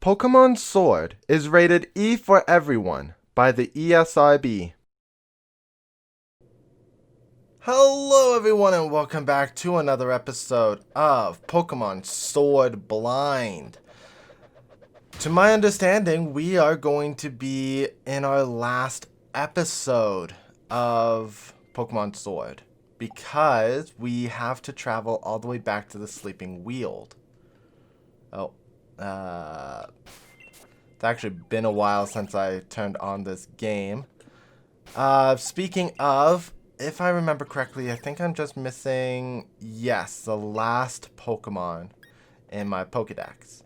Pokemon Sword is rated E for everyone by the ESRB. Hello everyone and welcome back to another episode of Pokemon Sword Blind. To my understanding, we are going to be in our last episode of Pokemon Sword because we have to travel all the way back to the Sleeping Weald. It's actually been a while since I turned on this game. Speaking of, if I remember correctly, I think I'm just missing, yes, the last Pokemon in my Pokedex,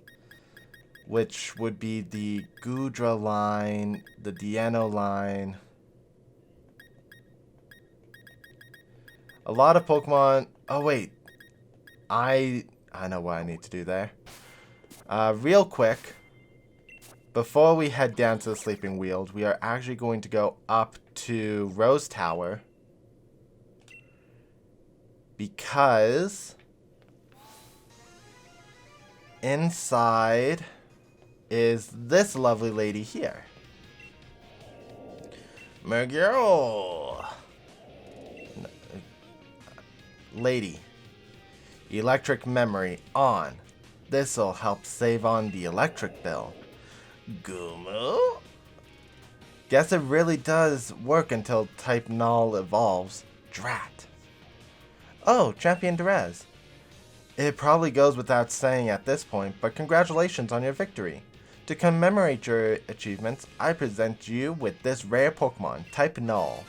which would be the Goodra line, the Dieno line. A lot of Pokemon. Oh wait, I know what I need to do there. Real quick, before we head down to the Sleeping Weald, we are actually going to go up to Rose Tower because inside is this lovely lady here. Mimikyu. Lady. Electric memory on. This'll help save on the electric bill. Goomy? Guess it really does work until type Null evolves. Drat. Oh, Champion Dyrezz. It probably goes without saying at this point, but congratulations on your victory. To commemorate your achievements, I present you with this rare Pokemon, type Null.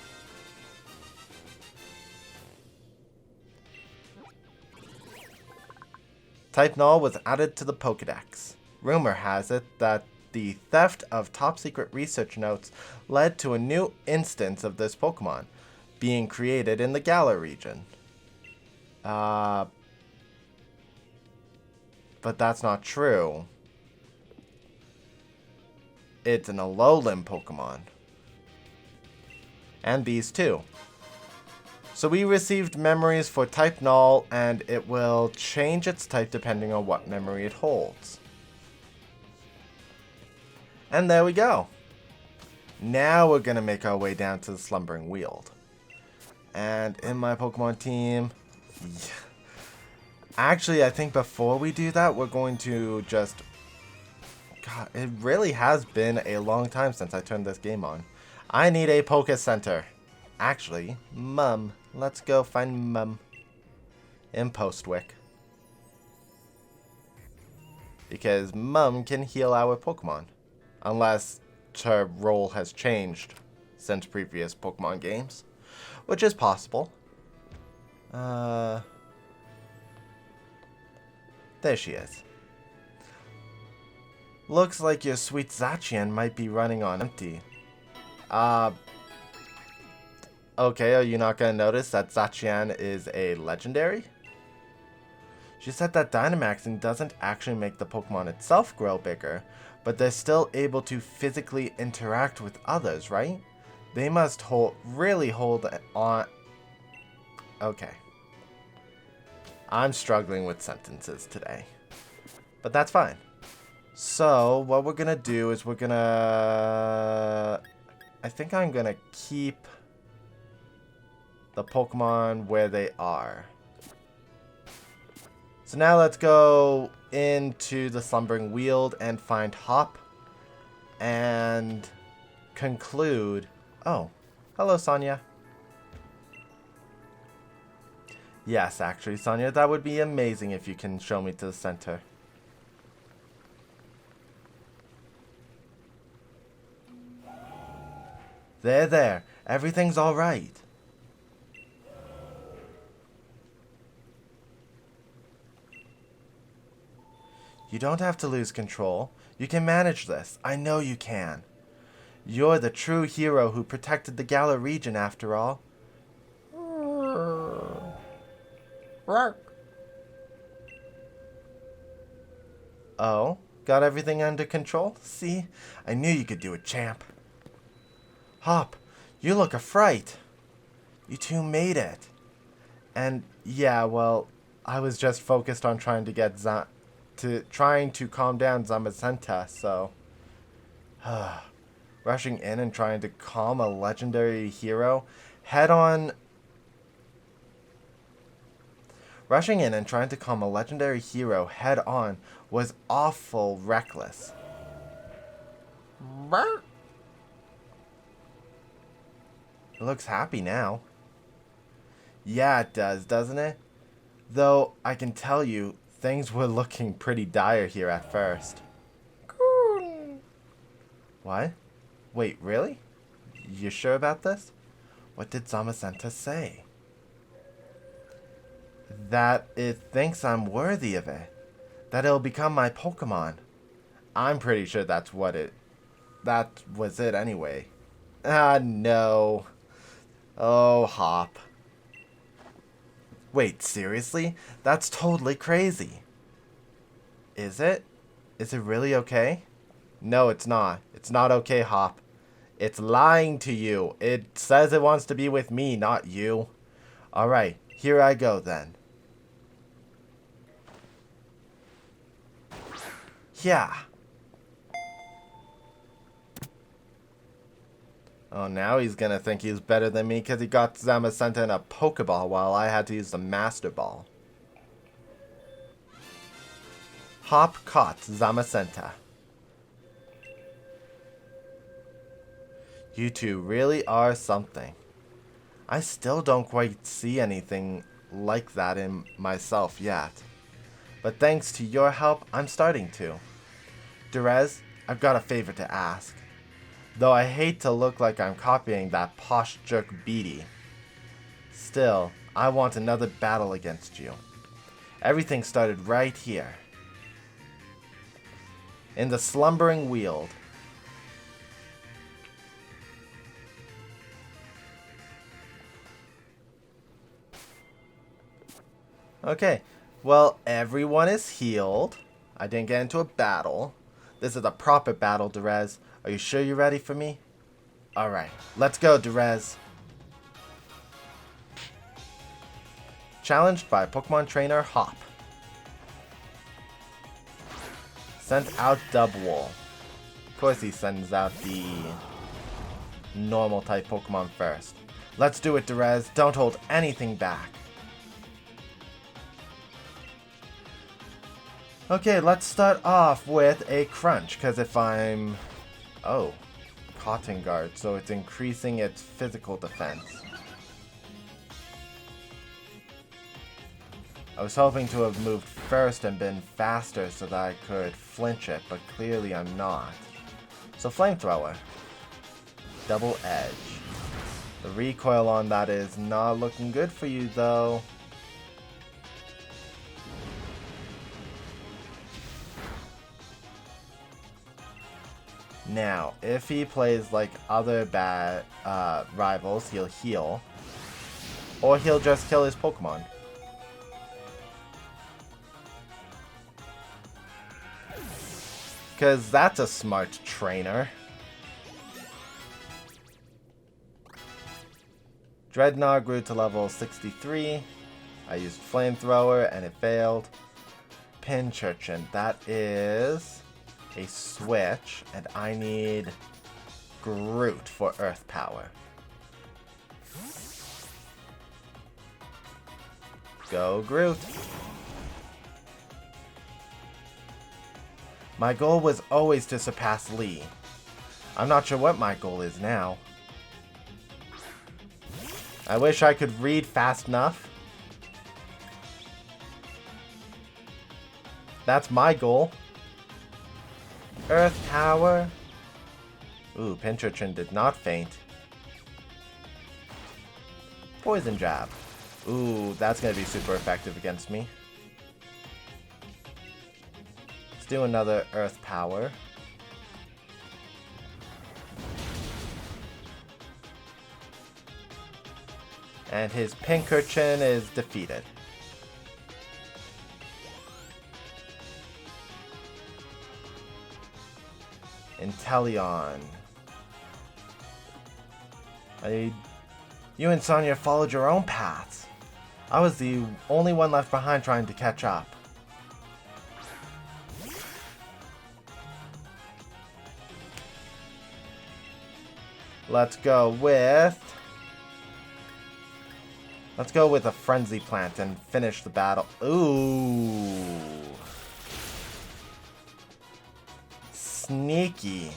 Type Null was added to the Pokedex. Rumor has it that the theft of top-secret research notes led to a new instance of this Pokemon being created in the Galar region. But that's not true. It's an Alolan Pokemon. And these too. So we received memories for type Null, and it will change its type depending on what memory it holds. And there we go. Now we're going to make our way down to the Slumbering Weald. And in my Pokemon team... Actually, I think before we do that, we're going to just... God, it really has been a long time since I turned this game on. I need a Poke Center. Actually, Mum. Let's go find Mum in Postwick. Because Mum can heal our Pokemon. Unless her role has changed since previous Pokemon games. Which is possible. There she is. Looks like your sweet Zacian might be running on empty. Okay, are you not going to notice that Zacian is a legendary? She said that Dynamaxing doesn't actually make the Pokemon itself grow bigger, but they're still able to physically interact with others, right? They must really hold on... Okay. I'm struggling with sentences today. But that's fine. So, what we're going to do is we're going to... I think I'm going to keep the Pokemon where they are. So now let's go into the Slumbering Weald and find Hop and conclude. Oh, hello Sonia. Yes, actually Sonia, that would be amazing if you can show me to the center. There, everything's all right. You don't have to lose control. You can manage this. I know you can. You're the true hero who protected the Galar region after all. Oh, got everything under control? See? I knew you could do it, champ. Hop, you look a fright. You two made it. And, yeah, well, I was just focused on trying to get trying to calm down Zamazenta, so rushing in and trying to calm a legendary hero head on. Rushing in and trying to calm a legendary hero head on was awful reckless. It looks happy now. Yeah, it does, doesn't it? Though, I can tell you, things were looking pretty dire here at first. What? Wait, really? You sure about this? What did Zamazenta say? That it thinks I'm worthy of it. That it'll become my Pokemon. I'm pretty sure that was it anyway. Ah, no. Oh, Hop. Wait, seriously? That's totally crazy. Is it? Is it really okay? No, it's not. It's not okay, Hop. It's lying to you. It says it wants to be with me, not you. Alright, here I go then. Yeah. Oh, now he's gonna think he's better than me because he got Zamazenta in a Pokeball while I had to use the Master Ball. Hop caught Zamazenta. You two really are something. I still don't quite see anything like that in myself yet. But thanks to your help, I'm starting to. Dyrezz, I've got a favor to ask. Though I hate to look like I'm copying that posh jerk Beatty. Still, I want another battle against you. Everything started right here. In the Slumbering Weald. Okay, well, everyone is healed. I didn't get into a battle. This is a proper battle, Dyrezz. Are you sure you're ready for me? Alright, let's go, Dyrezz. Challenged by Pokemon Trainer Hop. Sent out Dubwool. Of course he sends out the normal type Pokemon first. Let's do it, Dyrezz. Don't hold anything back. Okay, let's start off with a Crunch, because if I'm... Oh, Cotton Guard, so it's increasing its physical defense. I was hoping to have moved first and been faster so that I could flinch it, but clearly I'm not. So Flamethrower. Double Edge. The recoil on that is not looking good for you though. Now, if he plays like other bad rivals, he'll heal. Or he'll just kill his Pokemon. Because that's a smart trainer. Dreadnought grew to level 63. I used Flamethrower and it failed. Pinchurchin, that is a switch, and I need Groot for Earth Power. Go Groot. My goal was always to surpass Lee. I'm not sure what my goal is now. I wish I could read fast enough. That's my goal. Earth Power. Ooh, Pinchurchin did not faint. Poison Jab. Ooh, that's going to be super effective against me. Let's do another Earth Power. And his Pinchurchin is defeated. Inteleon. You and Sonya followed your own paths. I was the only one left behind trying to catch up. Let's go with a Frenzy Plant and finish the battle. Ooh. Sneaky.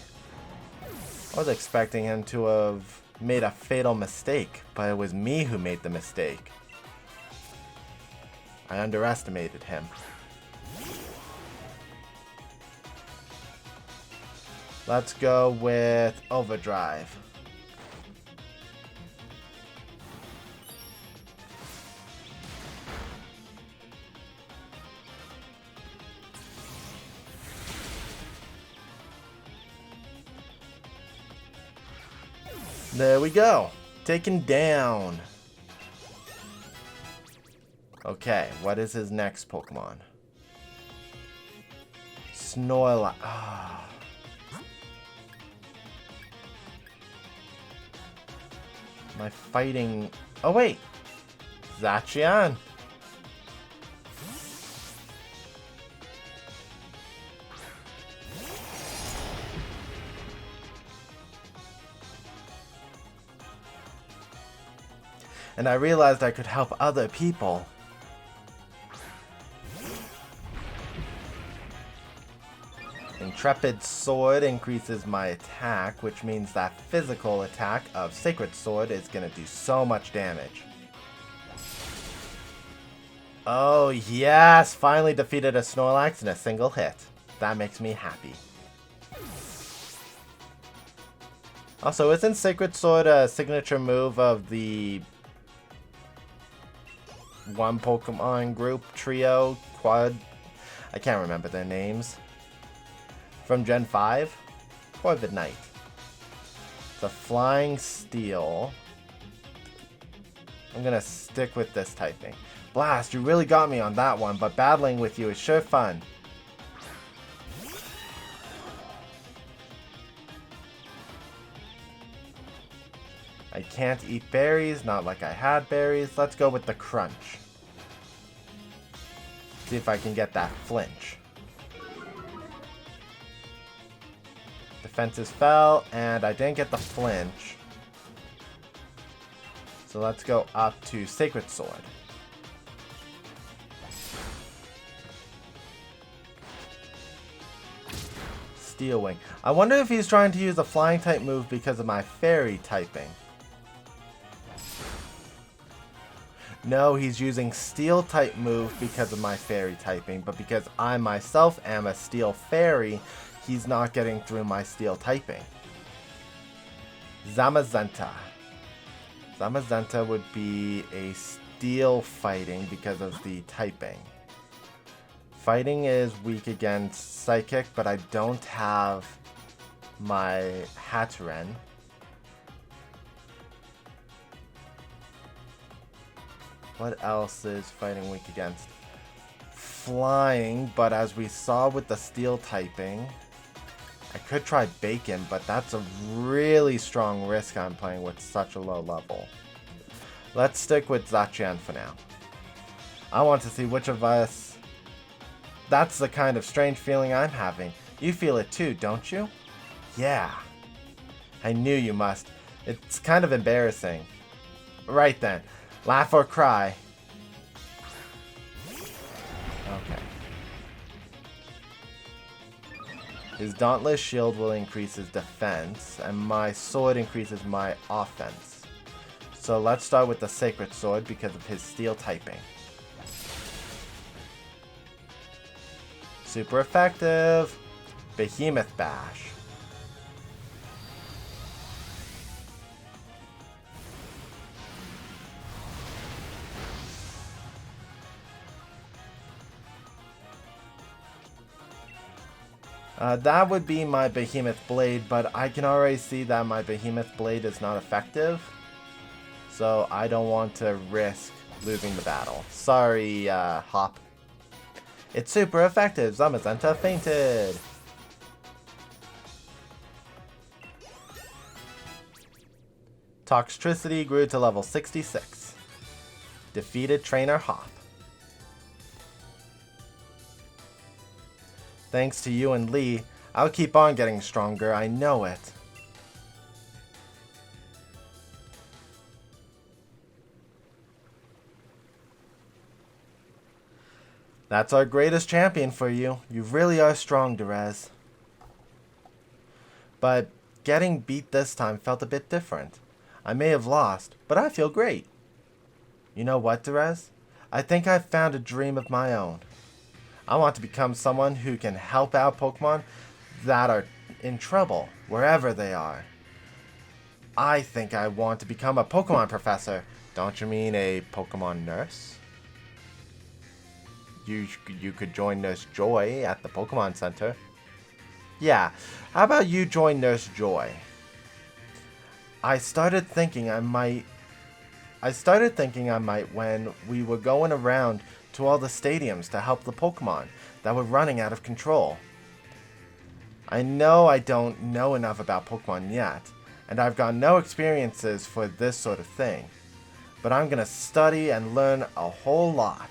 I was expecting him to have made a fatal mistake, but it was me who made the mistake. I underestimated him. Let's go with Overdrive. There we go. Taken down. Okay, what is his next Pokemon? Snorlax. Ah. My fighting... Oh, wait. Zacian. And I realized I could help other people. Intrepid Sword increases my attack, which means that physical attack of Sacred Sword is going to do so much damage. Oh yes! Finally defeated a Snorlax in a single hit. That makes me happy. Also, isn't Sacred Sword a signature move of the one Pokemon group, trio, quad? I can't remember their names. From Gen 5? Corvid Knight. The Flying Steel. I'm gonna stick with this typing. Blast, you really got me on that one, but battling with you is sure fun. I can't eat berries, not like I had berries. Let's go with the Crunch. See if I can get that flinch. Defenses fell, and I didn't get the flinch. So let's go up to Sacred Sword. Steel Wing. I wonder if he's trying to use a flying type move because of my fairy typing. No, he's using steel type move because of my fairy typing, but because I myself am a steel fairy, he's not getting through my steel typing. Zamazenta. Zamazenta would be a steel fighting because of the typing. Fighting is weak against Psychic, but I don't have my Hatterene. What else is fighting weak against? Flying, but as we saw with the steel typing, I could try Bacon, but that's a really strong risk I'm playing with such a low level. Let's stick with Zacian for now. I want to see which of us... That's the kind of strange feeling I'm having. You feel it too, don't you? Yeah. I knew you must. It's kind of embarrassing. Right then. Laugh or cry. Okay. His Dauntless Shield will increase his defense, and my sword increases my offense. So let's start with the Sacred Sword because of his steel typing. Super effective. Behemoth Bash. That would be my Behemoth Blade, but I can already see that my Behemoth Blade is not effective. So I don't want to risk losing the battle. Sorry, Hop. It's super effective. Zamazenta fainted. Toxtricity grew to level 66. Defeated Trainer Hop. Thanks to you and Lee, I'll keep on getting stronger, I know it. That's our greatest champion for you. You really are strong, Dyrezz. But getting beat this time felt a bit different. I may have lost, but I feel great. You know what, Dyrezz? I think I've found a dream of my own. I want to become someone who can help out Pokemon that are in trouble, wherever they are. I think I want to become a Pokemon professor. Don't you mean a Pokemon nurse? You could join Nurse Joy at the Pokemon Center. Yeah, how about you join Nurse Joy? I started thinking I might when we were going around to all the stadiums to help the Pokemon that were running out of control. I know I don't know enough about Pokemon yet, and I've got no experiences for this sort of thing. But I'm gonna study and learn a whole lot.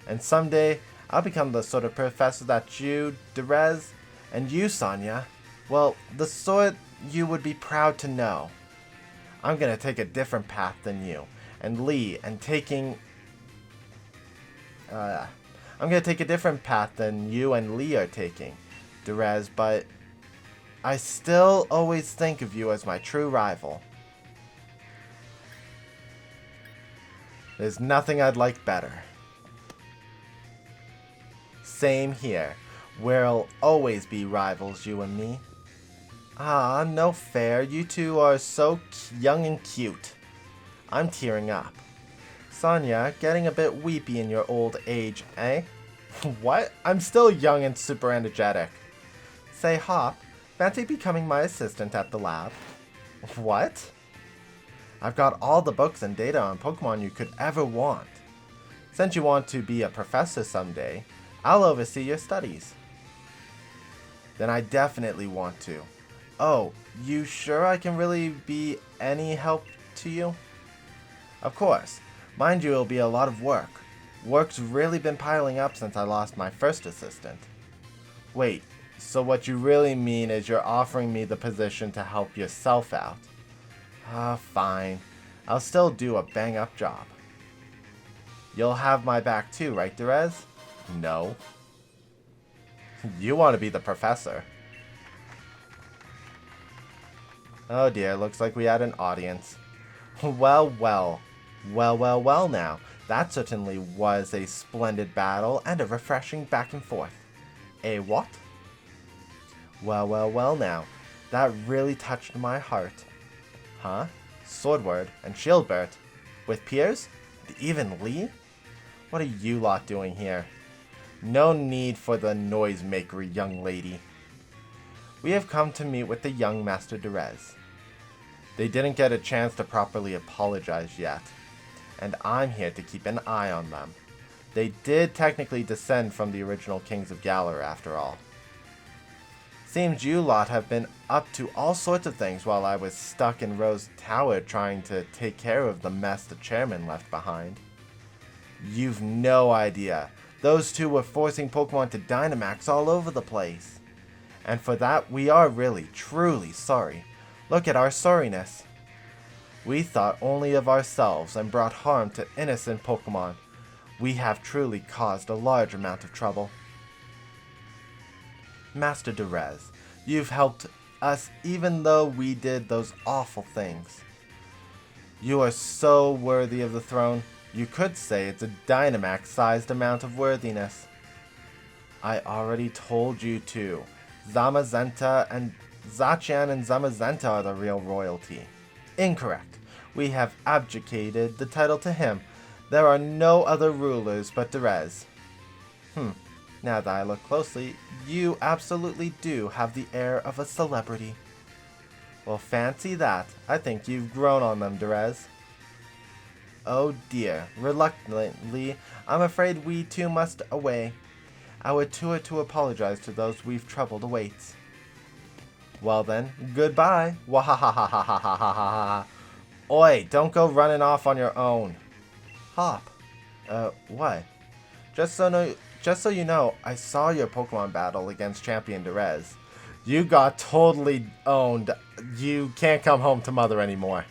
And someday, I'll become the sort of professor that you, Dyrezz, and you, Sonia, well, the sort you would be proud to know. I'm gonna take a different path than you, and Lee, and I'm gonna take a different path than you and Lee are taking, Dyrezz, but I still always think of you as my true rival. There's nothing I'd like better. Same here. We'll always be rivals, you and me. Ah, no fair. You two are so young and cute. I'm tearing up. Sonia, getting a bit weepy in your old age, eh? What? I'm still young and super energetic. Say, Hop, fancy becoming my assistant at the lab? What? I've got all the books and data on Pokemon you could ever want. Since you want to be a professor someday, I'll oversee your studies. Then I definitely want to. Oh, you sure I can really be any help to you? Of course. Mind you, it'll be a lot of work. Work's really been piling up since I lost my first assistant. Wait, so what you really mean is you're offering me the position to help yourself out? Fine. I'll still do a bang-up job. You'll have my back too, right, Dyrezz? No. You want to be the professor. Oh dear, looks like we had an audience. Well now. That certainly was a splendid battle and a refreshing back and forth. A what? Well now. That really touched my heart. Huh? Swordward and Shieldbert? With Piers? And even Lee? What are you lot doing here? No need for the noisemakery, young lady. We have come to meet with the young Master Dyrezz. They didn't get a chance to properly apologize yet, and I'm here to keep an eye on them. They did technically descend from the original Kings of Galar after all. Seems you lot have been up to all sorts of things while I was stuck in Rose Tower trying to take care of the mess the chairman left behind. You've no idea. Those two were forcing Pokemon to Dynamax all over the place. And for that, we are really, truly sorry. Look at our sorriness. We thought only of ourselves and brought harm to innocent Pokemon. We have truly caused a large amount of trouble. Master Dyrezz, you've helped us even though we did those awful things. You are so worthy of the throne. You could say it's a Dynamax-sized amount of worthiness. I already told you to. Zamazenta and Zacian and Zamazenta are the real royalty. Incorrect. We have abdicated the title to him. There are no other rulers but Dyrezz. Now that I look closely, you absolutely do have the air of a celebrity. Well, fancy that. I think you've grown on them, Dyrezz. Oh dear. Reluctantly, I'm afraid we too must away. Our tour to apologize to those we've troubled awaits. Well then, goodbye. Wahahahahahahaha. Oi, don't go running off on your own. Hop. What? Just so you know, I saw your Pokemon battle against Champion Dyrezz. You got totally owned. You can't come home to Mother anymore.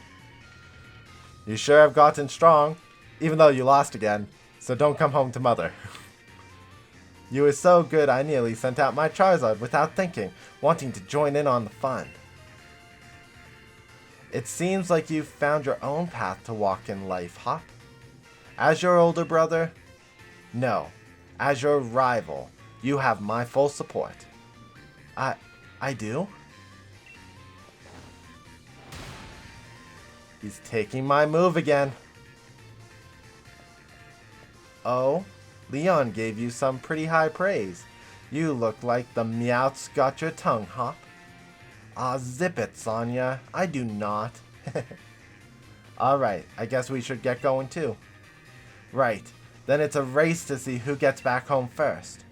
You sure have gotten strong, even though you lost again, so don't come home to Mother. You were so good I nearly sent out my Charizard without thinking, wanting to join in on the fun. It seems like you've found your own path to walk in life, Hop. As your older brother? No. As your rival, you have my full support. I do? He's taking my move again. Oh, Leon gave you some pretty high praise. You look like the Meowth's got your tongue, Hop. Ah, zip it, Sonya. I do not. Alright, I guess we should get going too. Right, then it's a race to see who gets back home first.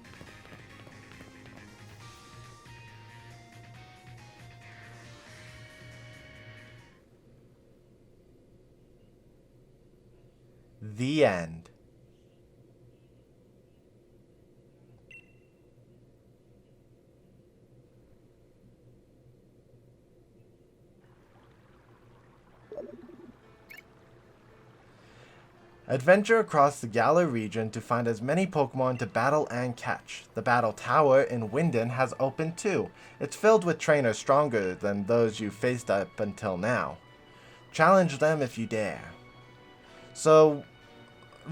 The end. Adventure across the Galar region to find as many Pokemon to battle and catch. The Battle Tower in Winden has opened too. It's filled with trainers stronger than those you faced up until now. Challenge them if you dare. So,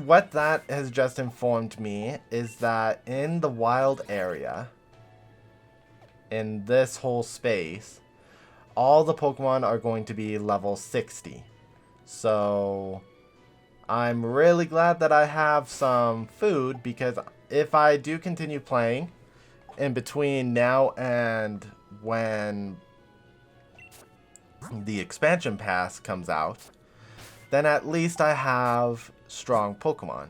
what that has just informed me is that in the wild area, in this whole space, all the Pokemon are going to be level 60. So I'm really glad that I have some food, because if I do continue playing in between now and when the expansion pass comes out, then at least I have strong Pokemon.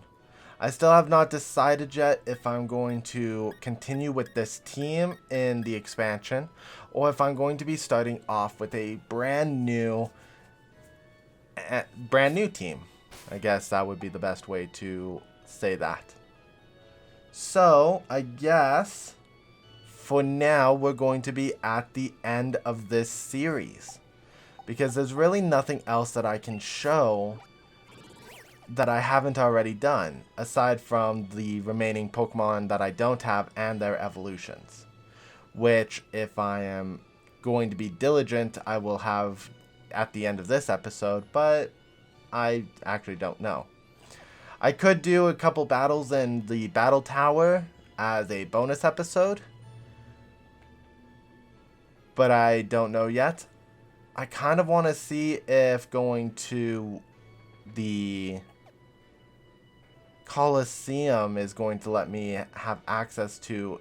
I still have not decided yet if I'm going to continue with this team in the expansion, or if I'm going to be starting off with a brand new team. I guess that would be the best way to say that. So, I guess for now we're going to be at the end of this series, because there's really nothing else that I can show that I haven't already done, aside from the remaining Pokemon that I don't have and their evolutions, which, if I am going to be diligent, I will have at the end of this episode, but I actually don't know. I could do a couple battles in the Battle Tower as a bonus episode, but I don't know yet. I kind of want to see if going to the Coliseum is going to let me have access to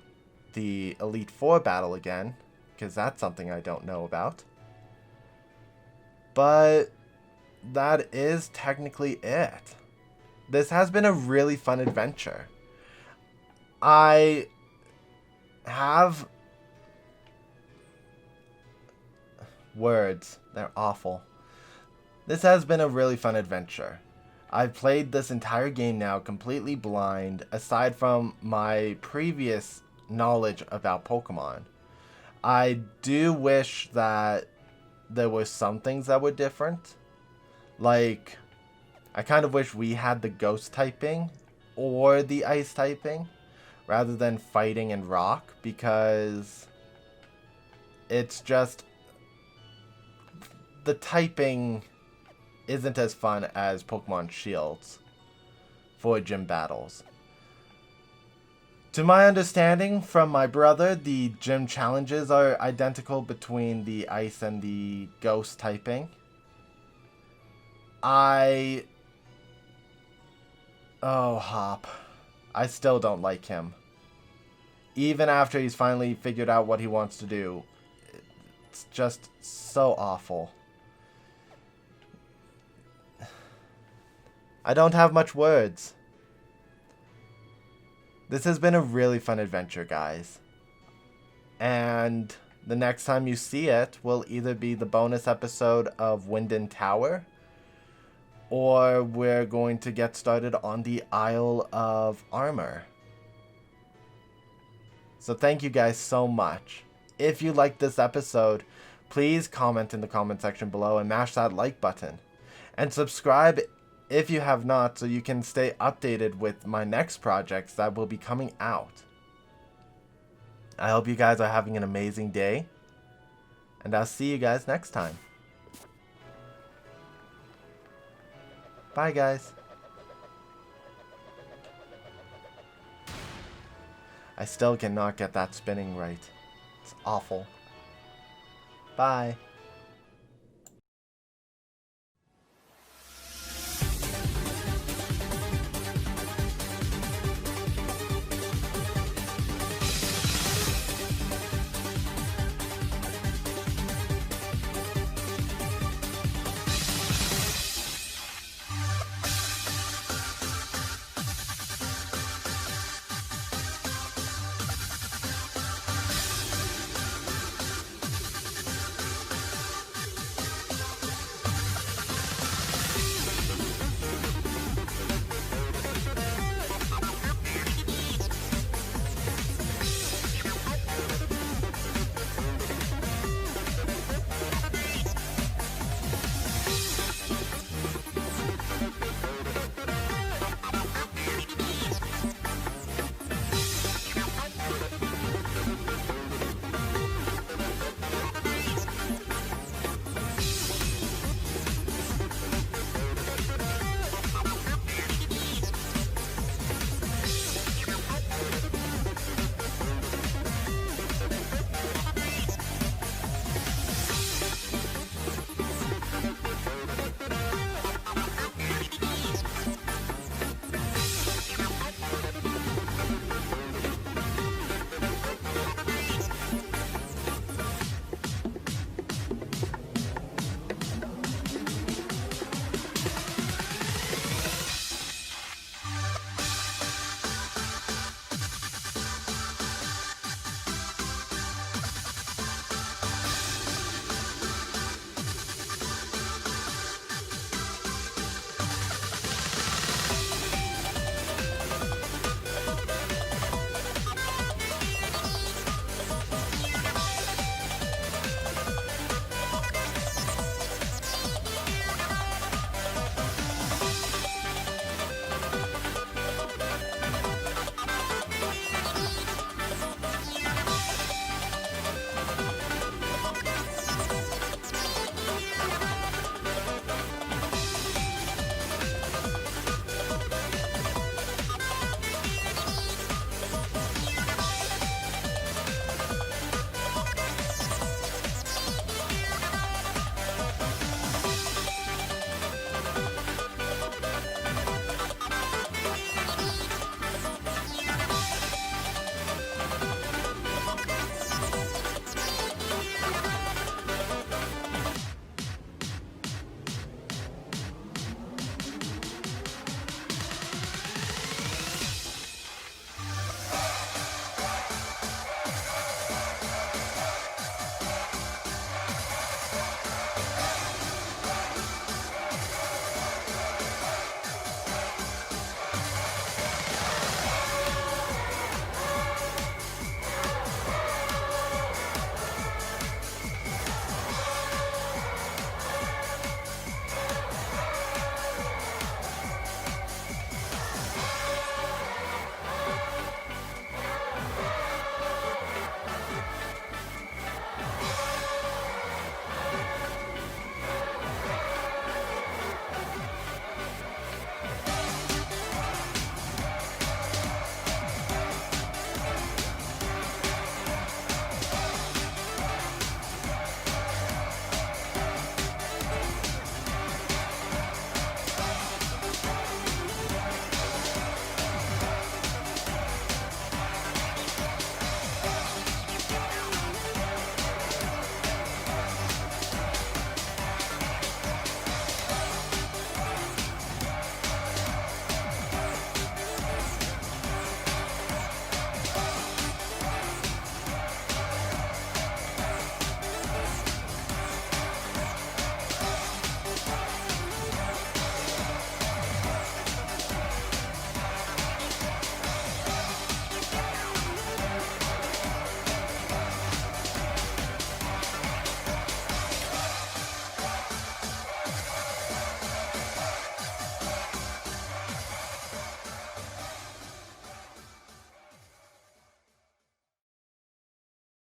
the Elite Four battle again, because that's something I don't know about. But that is technically it. This has been a really fun adventure. I have words. They're awful. This has been a really fun adventure. I've played this entire game now completely blind, aside from my previous knowledge about Pokemon. I do wish that there were some things that were different. Like, I kind of wish we had the ghost typing or the ice typing rather than fighting and rock, because it's just the typing isn't as fun as Pokemon Shields for gym battles. To my understanding from my brother, the gym challenges are identical between the ice and the ghost typing. Oh, Hop. I still don't like him. Even after he's finally figured out what he wants to do. It's just so awful. I don't have much words. This has been a really fun adventure, guys. And the next time you see it will either be the bonus episode of Winden Tower, or we're going to get started on the Isle of Armor. So thank you guys so much. If you liked this episode, please comment in the comment section below and mash that like button. And subscribe if you have not, so you can stay updated with my next projects that will be coming out. I hope you guys are having an amazing day. And I'll see you guys next time. Bye, guys. I still cannot get that spinning right. It's awful. Bye.